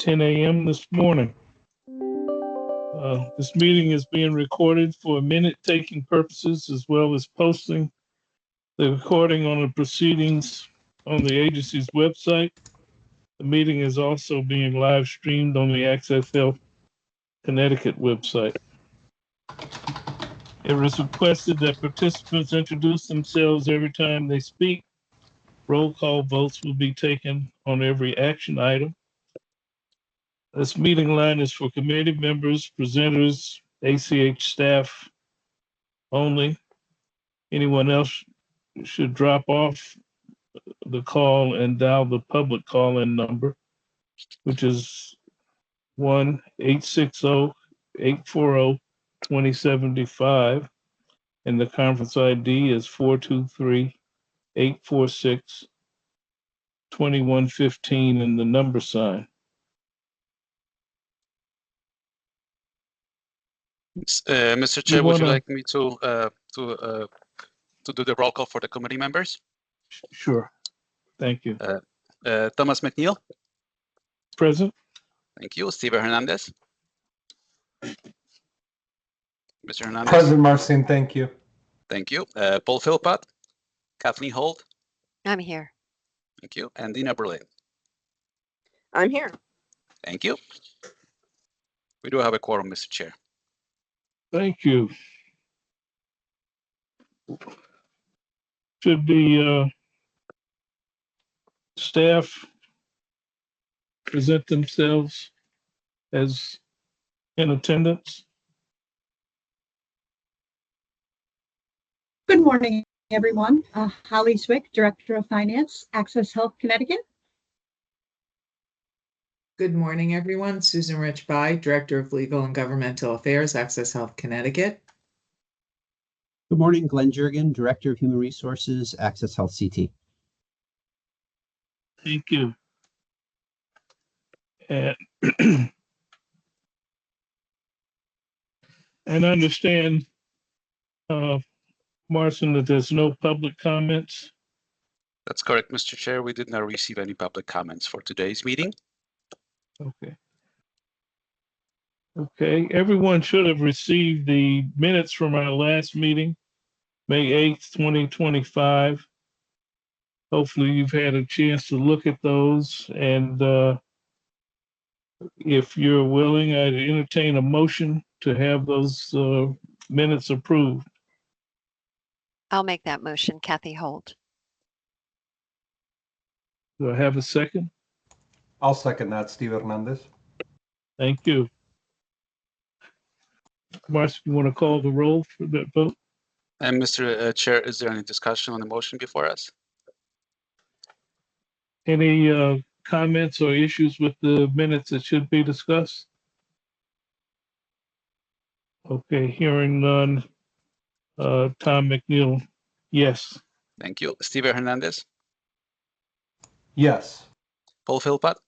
10 a.m. this morning. This meeting is being recorded for minute-taking purposes as well as posting the recording on the proceedings on the agency's website. The meeting is also being live streamed on the Access Health Connecticut website. It is requested that participants introduce themselves every time they speak. Roll call votes will be taken on every action item. This meeting line is for committee members, presenters, ACH staff only. Anyone else should drop off the call and dial the public call-in number, which is 1-860-840-2075. And the conference ID is 423-846-2115 and the number sign. Mr. Chair, would you like me to do the roll call for the committee members? Sure. Thank you. Thomas McNeil. Present. Thank you. Steven Hernandez. Mr. Hernandez. President Marcin, thank you. Thank you. Paul Philpott. Kathleen Holt. I'm here. Thank you. And Dina Berlin. I'm here. Thank you. We do have a quorum, Mr. Chair. Thank you. Should the staff present themselves as in attendance? Good morning, everyone. Holly Zwick, Director of Finance, Access Health Connecticut. Good morning, everyone. Susan Rich-By, Director of Legal and Governmental Affairs, Access Health Connecticut. Good morning, Glenn Jurgen, Director of Human Resources, Access Health CT. Thank you. And I understand, Marcin, that there's no public comments. That's correct, Mr. Chair. We did not receive any public comments for today's meeting. Okay. Okay, everyone should have received the minutes from our last meeting, May 8th, 2025. Hopefully you've had a chance to look at those, and if you're willing, I'd entertain a motion to have those minutes approved. I'll make that motion, Kathy Holt. Do I have a second? I'll second that, Steve Hernandez. Thank you. Marcin, you want to call the roll for that vote? And Mr. Chair, is there any discussion on the motion before us? Any comments or issues with the minutes that should be discussed? Okay, hearing none. Tom McNeil, yes. Thank you. Steven Hernandez. Yes. Paul Philpott.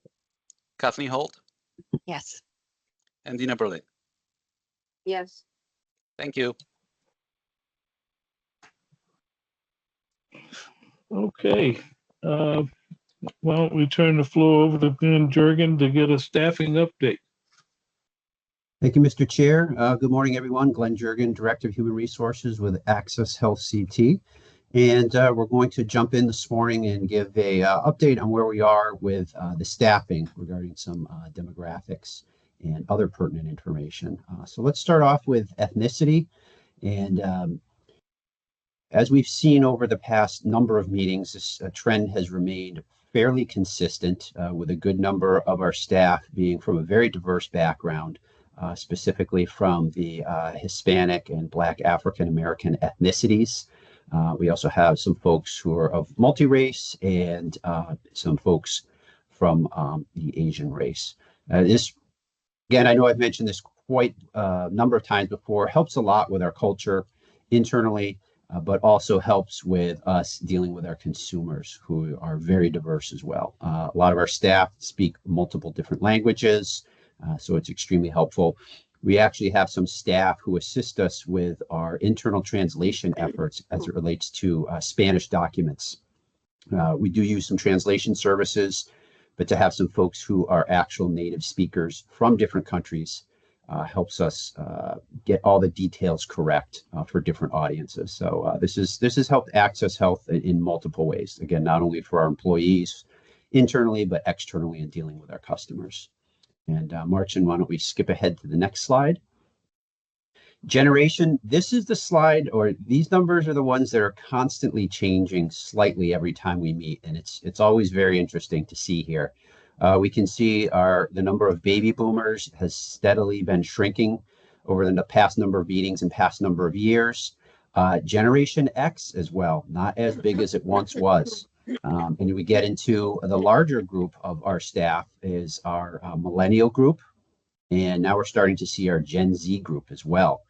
Kathleen Holt. Yes. And Dina Berlin. Yes. Thank you. Okay. Why don't we turn the floor over to Glenn Jurgen to get a staffing update. Thank you, Mr. Chair. Good morning, everyone. Glenn Jurgen, Director of Human Resources with Access Health CT. And we're going to jump in this morning and give a update on where we are with the staffing regarding some demographics and other pertinent information. So let's start off with ethnicity. And as we've seen over the past number of meetings, this trend has remained fairly consistent with a good number of our staff being from a very diverse background, specifically from the Hispanic and Black African American ethnicities. We also have some folks who are of multi-race and some folks from the Asian race. This, again, I know I've mentioned this quite a number of times before, helps a lot with our culture internally, but also helps with us dealing with our consumers who are very diverse as well. A lot of our staff speak multiple different languages, so it's extremely helpful. We actually have some staff who assist us with our internal translation efforts as it relates to Spanish documents. We do use some translation services but to have some folks who are actual native speakers from different countries helps us get all the details correct for different audiences. So this has helped Access Health in multiple ways. Again, not only for our employees internally, but externally in dealing with our customers. And Marcin, why don't we skip ahead to the next slide? Generation, this is the slide, or these numbers are the ones that are constantly changing slightly every time we meet. And it's always very interesting to see here. We can see the number of baby boomers has steadily been shrinking over the past number of meetings and past number of years. Generation X as well, not as big as it once was. And we get into the larger group of our staff is our millennial group. And now we're starting to see our Gen Z group as well,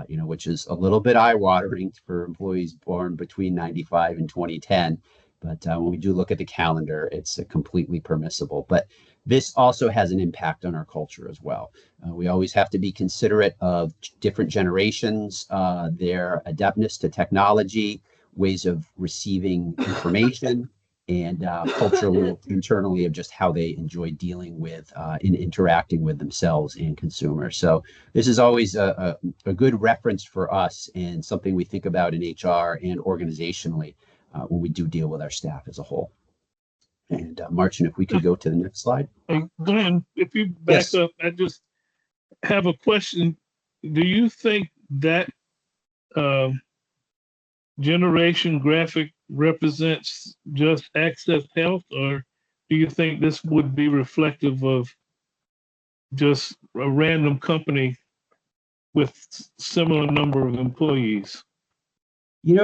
which is a little bit eye-watering for employees born between 95 and 2010. But when we do look at the calendar, it's completely permissible. But this also has an impact on our culture as well. We always have to be considerate of different generations, their adeptness to technology, ways of receiving information, and culturally, internally, of just how they enjoy dealing with and interacting with themselves and consumers. So this is always a good reference for us and something we think about in HR and organizationally when we do deal with our staff as a whole. And Marcin, if we could go to the next slide. Hey, Glenn, if you back Yes. up, I just have a question. Do you think that generation graphic represents just Access Health, or do you think this would be reflective of just a random company with similar number of employees?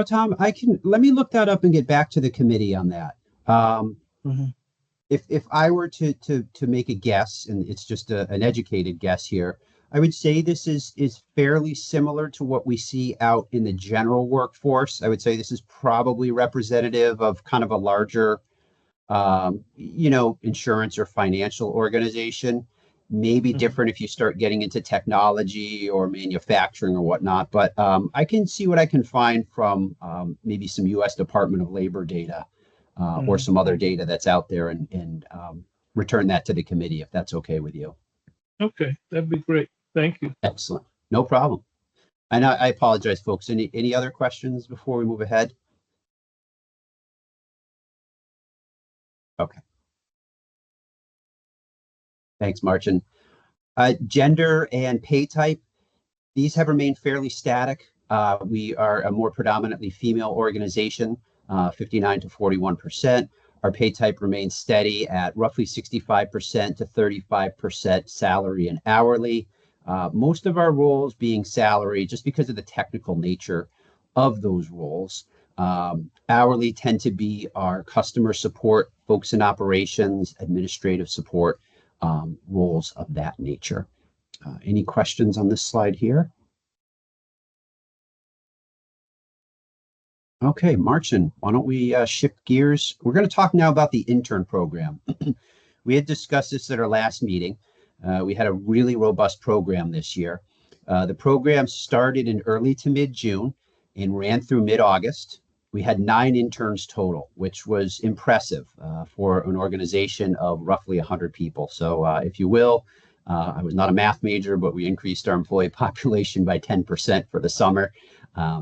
Tom, let me look that up and get back to the committee on that. If I were to make a guess, and it's just an educated guess here, I would say this is fairly similar to what we see out in the general workforce. I would say this is probably representative of kind of a larger, insurance or financial organization. Maybe different if you start getting into technology or manufacturing or whatnot. But I can see what I can find from maybe some U.S. Department of Labor data or some other data that's out there and return that to the committee if that's okay with you. Okay, that'd be great. Thank you. Excellent. No problem. And I apologize, folks. Any other questions before we move ahead? Okay. Thanks, Marcin. Gender and pay type, these have remained fairly static. We are a more predominantly female organization, 59 to 41%. Our pay type remains steady at roughly 65% to 35% salary and hourly. Most of our roles being salary just because of the technical nature of those roles. Hourly tend to be our customer support, folks in operations, administrative support, roles of that nature. Any questions on this slide here? Okay, Marcin, why don't we shift gears? We're going to talk now about the intern program. We had discussed this at our last meeting. We had a really robust program this year. The program started in early to mid-June and ran through mid-August. We had 9 interns total, which was impressive for an organization of roughly 100 people. So if you will, I was not a math major, but we increased our employee population by 10% for the summer.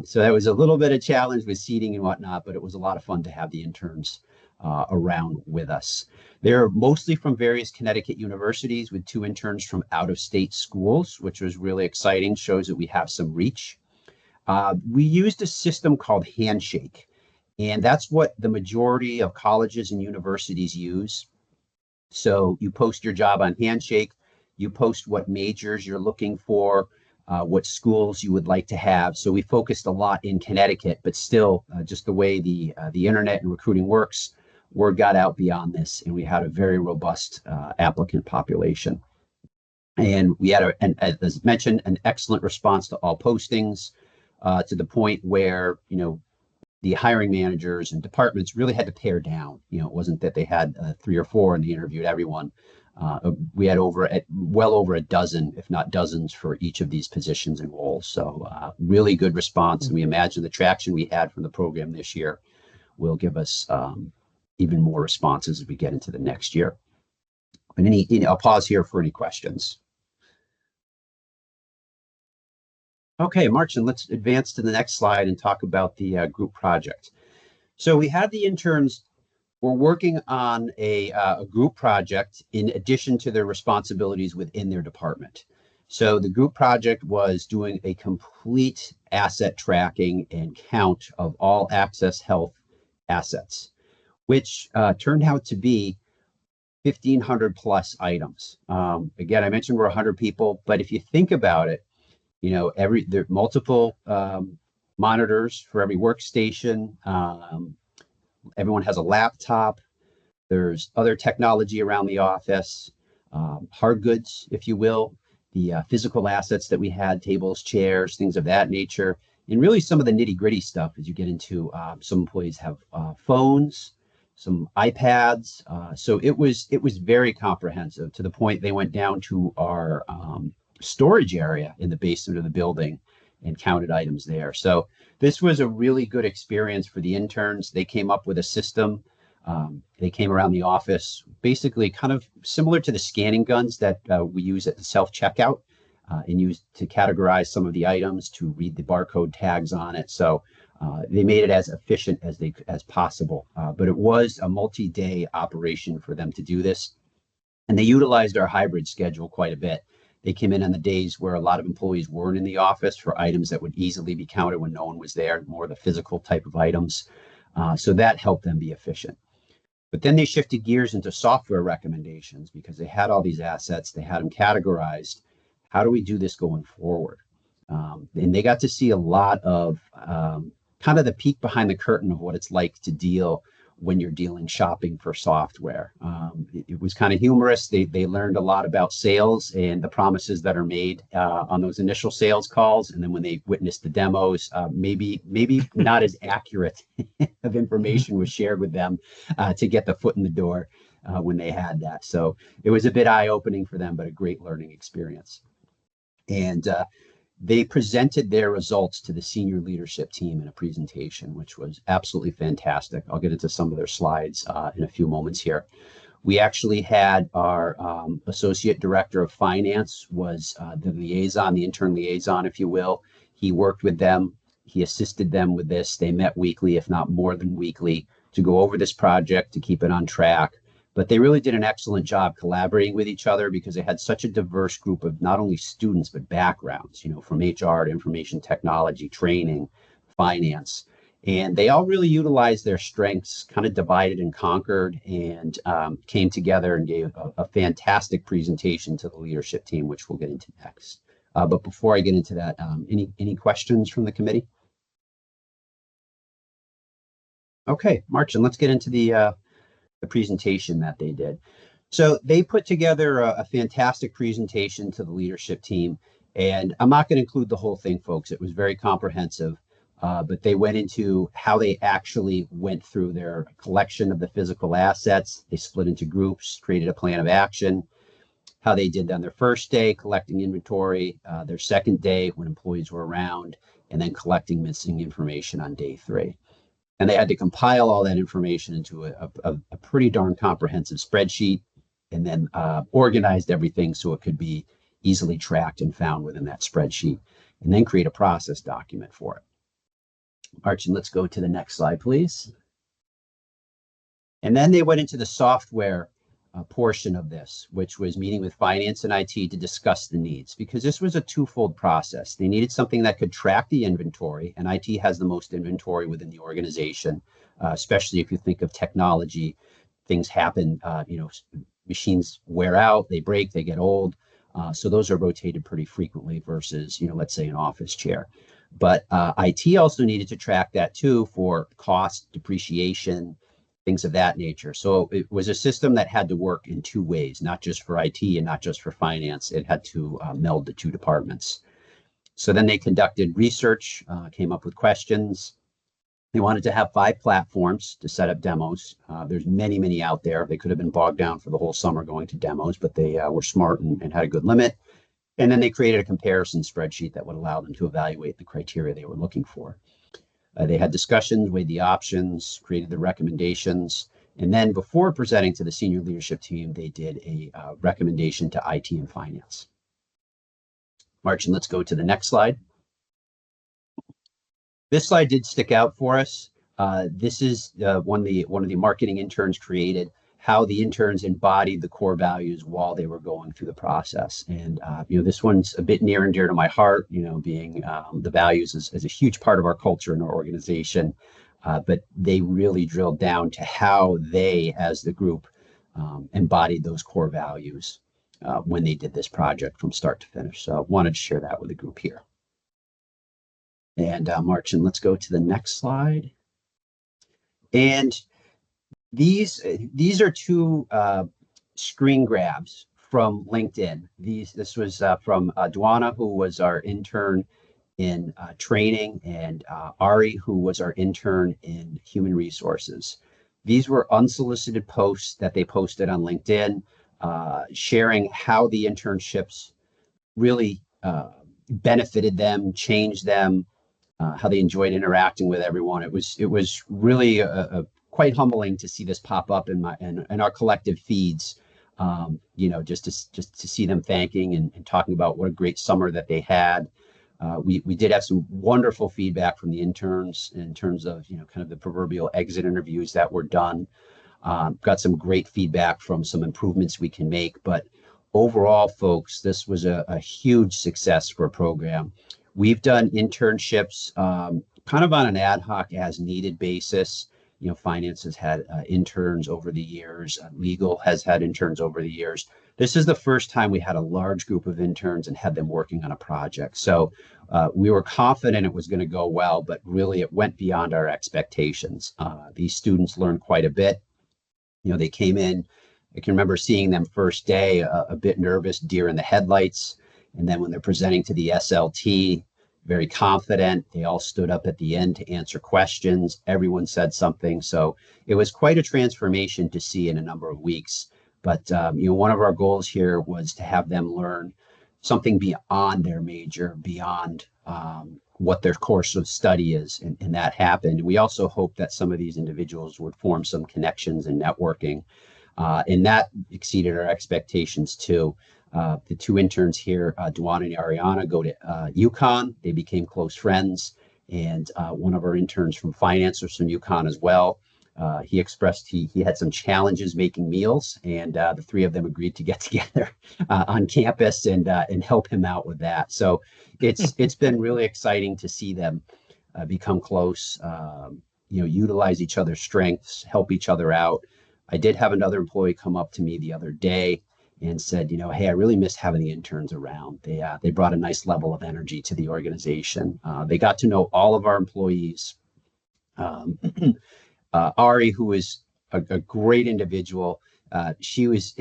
So that was a little bit of challenge with seating and whatnot, but it was a lot of fun to have the interns around with us. They're mostly from various Connecticut universities with 2 interns from out-of-state schools, which was really exciting, shows that we have some reach. We used a system called Handshake, and that's what the majority of colleges and universities use. So you post your job on Handshake, you post what majors you're looking for, what schools you would like to have. So we focused a lot in Connecticut, but still just the way the internet and recruiting works, word got out beyond this, and we had a very robust applicant population. And we had, as mentioned, an excellent response to all postings, to the point where, the hiring managers and departments really had to pare down. It wasn't that they had 3 or 4 and they interviewed everyone. We had well over a dozen, if not dozens, for each of these positions and roles. So really good response. And we imagine the traction we had from the program this year will give us even more responses as we get into the next year. But I'll pause here for any questions. Okay, Martin, let's advance to the next slide and talk about the group project. So we had the interns were working on a group project in addition to their responsibilities within their department. So the group project was doing a complete asset tracking and count of all Access Health assets, which turned out to be 1,500 plus items. Again, I mentioned we're 100 people, but if you think about it, you know, there are multiple monitors for every workstation. Everyone has a laptop. There's other technology around the office, hard goods, if you will, the physical assets that we had, tables, chairs, things of that nature, and really some of the nitty gritty stuff as you get into some employees have phones, some iPads. So it was very comprehensive to the point they went down to our storage area in the basement of the building and counted items there. So this was a really good experience for the interns. They came up with a system. They came around the office, basically kind of similar to the scanning guns that we use at the self-checkout and use to categorize some of the items, to read the barcode tags on it. So they made it as efficient as possible. But it was a multi-day operation for them to do this. And they utilized our hybrid schedule quite a bit. They came in on the days where a lot of employees weren't in the office for items that would easily be counted when no one was there, more the physical type of items. So that helped them be efficient. But then they shifted gears into software recommendations because they had all these assets, they had them categorized. How do we do this going forward? And they got to see a lot of kind of the peek behind the curtain of what it's like to deal when you're dealing shopping for software. It was kind of humorous. They learned a lot about sales and the promises that are made on those initial sales calls. And then when they witnessed the demos, maybe not as accurate of information was shared with them to get the foot in the door when they had that. So it was a bit eye-opening for them, but a great learning experience. And they presented their results to the senior leadership team in a presentation, which was absolutely fantastic. I'll get into some of their slides in a few moments here. We actually had our associate director of finance was the liaison, the intern liaison, if you will. He worked with them. He assisted them with this. They met weekly, if not more than weekly, to go over this project, to keep it on track. But they really did an excellent job collaborating with each other because they had such a diverse group of not only students, but backgrounds, you know, from HR to information technology, training, finance. And they all really utilized their strengths, kind of divided and conquered, and came together and gave a fantastic presentation to the leadership team, which we'll get into next. But before I get into that, any questions from the committee? Okay, Martin, let's get into the presentation that they did. So they put together a fantastic presentation to the leadership team, and I'm not going to include the whole thing, folks. It was very comprehensive, but they went into how they actually went through their collection of the physical assets. They split into groups, created a plan of action, how they did on their first day, collecting inventory, their second day when employees were around, and then collecting missing information on day 3. And they had to compile all that information into a pretty darn comprehensive spreadsheet, and then organized everything so it could be easily tracked and found within that spreadsheet, and then create a process document for it. Archie, let's go to the next slide, please. And then they went into the software portion of this, which was meeting with finance and IT to discuss the needs, because this was a twofold process. They needed something that could track the inventory, and IT has the most inventory within the organization, especially if you think of technology. Things happen, machines wear out, they break, they get old. So those are rotated pretty frequently versus, let's say an office chair. But IT also needed to track that too for cost, depreciation, things of that nature. So it was a system that had to work in two ways, not just for IT and not just for finance. It had to meld the two departments. So then they conducted research, came up with questions. They wanted to have 5 platforms to set up demos. There's many, many out there. They could have been bogged down for the whole summer going to demos, but they were smart and had a good limit. And then they created a comparison spreadsheet that would allow them to evaluate the criteria they were looking for. They had discussions, weighed the options, created the recommendations, And then before presenting to the senior leadership team, they did a recommendation to IT and finance. March, and let's go to the next slide. This slide did stick out for us. This is one of the marketing interns created, how the interns embodied the core values while they were going through the process. And, this one's a bit near and dear to my heart, being the values is a huge part of our culture and our organization. But they really drilled down to how they, as the group, embodied those core values when they did this project from start to finish. So I wanted to share that with the group here. And March, and let's go to the next slide. And these are two screen grabs from LinkedIn. This was from Duana, who was our intern in training, and Ari, who was our intern in human resources. These were unsolicited posts that they posted on LinkedIn, sharing how the internships really benefited them, changed them, how they enjoyed interacting with everyone. It was really quite humbling to see this pop up in our collective feeds. Just to see them thanking and talking about what a great summer that they had. We did have some wonderful feedback from the interns in terms of kind of the proverbial exit interviews that were done. Got some great feedback from some improvements we can make, but overall, folks, this was a huge success for a program. We've done internships kind of on an ad hoc as needed basis. Finance has had interns over the years. Legal has had interns over the years. This is the first time we had a large group of interns and had them working on a project. So we were confident it was going to go well, but really it went beyond our expectations. These students learned quite a bit. They came in, I can remember seeing them first day a bit nervous, deer in the headlights. And then when they're presenting to the SLT, very confident. They all stood up at the end to answer questions. Everyone said something. So it was quite a transformation to see in a number of weeks. But, one of our goals here was to have them learn something beyond their major, beyond what their course of study is. And that happened. We also hope that some of these individuals would form some connections and networking. And that exceeded our expectations too. The two interns here, Duana and Ariana, go to UConn. They became close friends. And one of our interns from finance was from UConn as well. He expressed he had some challenges making meals, and the three of them agreed to get together on campus and help him out with that. So it's been really exciting to see them become close, utilize each other's strengths, help each other out. I did have another employee come up to me the other day and said, hey, I really miss having the interns around. They brought a nice level of energy to the organization. They got to know all of our employees. Ari, who is a great individual, she was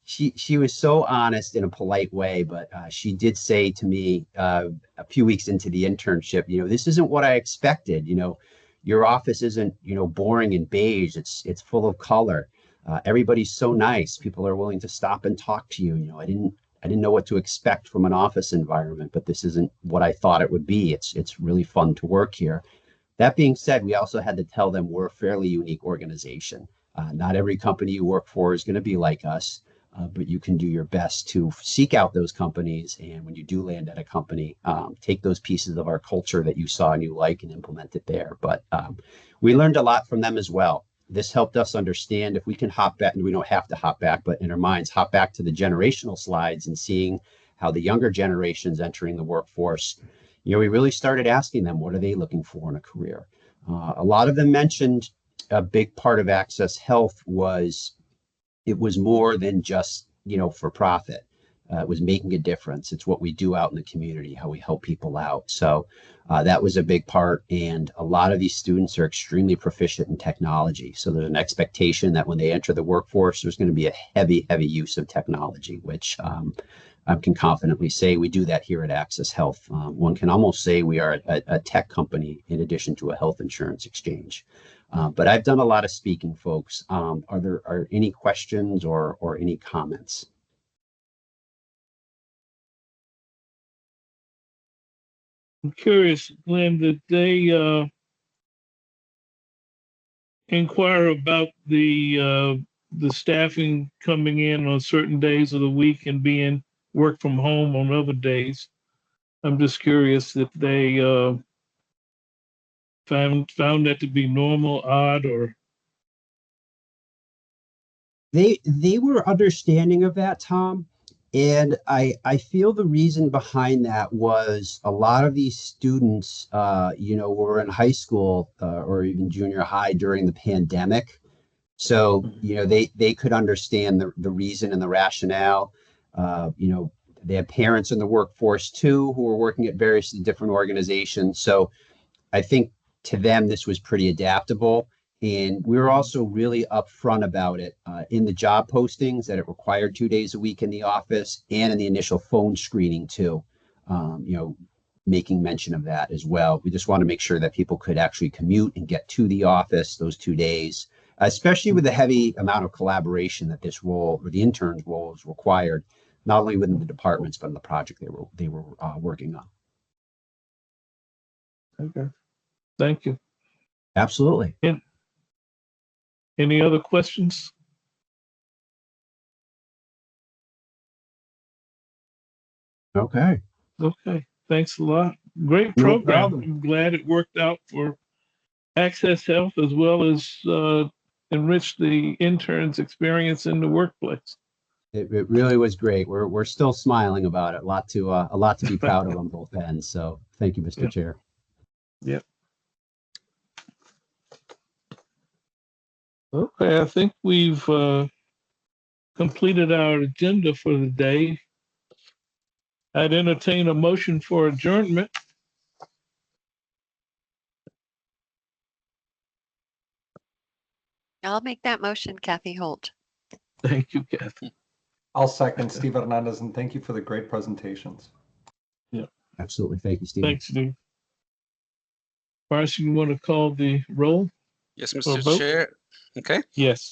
she was so honest in a polite way, but she did say to me a few weeks into the internship, this isn't what I expected. Your office isn't boring and beige. It's full of color. Everybody's so nice. People are willing to stop and talk to you. I didn't know what to expect from an office environment, but this isn't what I thought it would be. It's really fun to work here. That being said, we also had to tell them we're a fairly unique organization. Not every company you work for is going to be like us, but you can do your best to seek out those companies. And when you do land at a company, take those pieces of our culture that you saw and you like and implement it there. But we learned a lot from them as well. This helped us understand if we can hop back, and we don't have to hop back, but in our minds, hop back to the generational slides and seeing how the younger generations entering the workforce, we really started asking them, what are they looking for in a career? A lot of them mentioned a big part of Access Health was it was more than just, for profit. It was making a difference. It's what we do out in the community, how we help people out. So that was a big part. And a lot of these students are extremely proficient in technology. So there's an expectation that when they enter the workforce, there's going to be a heavy, heavy use of technology, which I can confidently say we do that here at Access Health. One can almost say we are a tech company in addition to a health insurance exchange. But I've done a lot of speaking, folks. Are there any questions or any comments? I'm curious, Glenn, did inquire about the staffing coming in on certain days of the week and being work from home on other days. I'm just curious if they found that to be normal, odd, or They were understanding of that, Tom. And I feel the reason behind that was a lot of these students, were in high school or even junior high during the pandemic. So, they could understand the reason and the rationale. They have parents in the workforce too, who are working at various different organizations. So I think to them, this was pretty adaptable. And we were also really upfront about it in the job postings that it required 2 days a week in the office and in the initial phone screening too, making mention of that as well. We just want to make sure that people could actually commute and get to the office those 2 days, especially with the heavy amount of collaboration that this role or the intern's role is required, not only within the departments, but in the project they were working on. okay. Thank you. Absolutely. Any other questions? Okay. Okay, thanks a lot. Great No program. problem. I'm glad it worked out for Access Health as well as enrich the interns' experience in the workplace. It really was great. We're still smiling about it. A lot to be proud of on both ends. So thank you, Mr. Yeah. Chair. Yep. Okay, I think we've completed our agenda for the day. I'd entertain a motion for adjournment. I'll make that motion, Kathy Holt. Thank you, Kathy. I'll second Steve Hernandez, and thank you for the great presentations. Absolutely. Thank you, Steve. Thanks, Steve. Marcy, you want to call the roll? Yes, Or Mr. vote? Chair. Okay. Yes.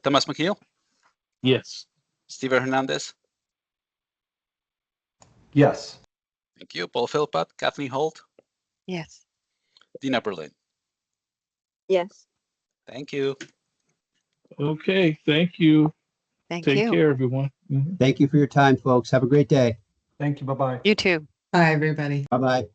Thomas McKeel, Yes. Steve Hernandez. Yes. Thank you. Paul Philpott, Kathleen Holt, Yes. Dina Berlin. Yes. Thank you. Okay, thank you. Thank Take you. care, everyone. Mhm. Thank you for your time, folks. Have a great day. Thank you. Bye-bye. You too. Bye, everybody. Bye-bye.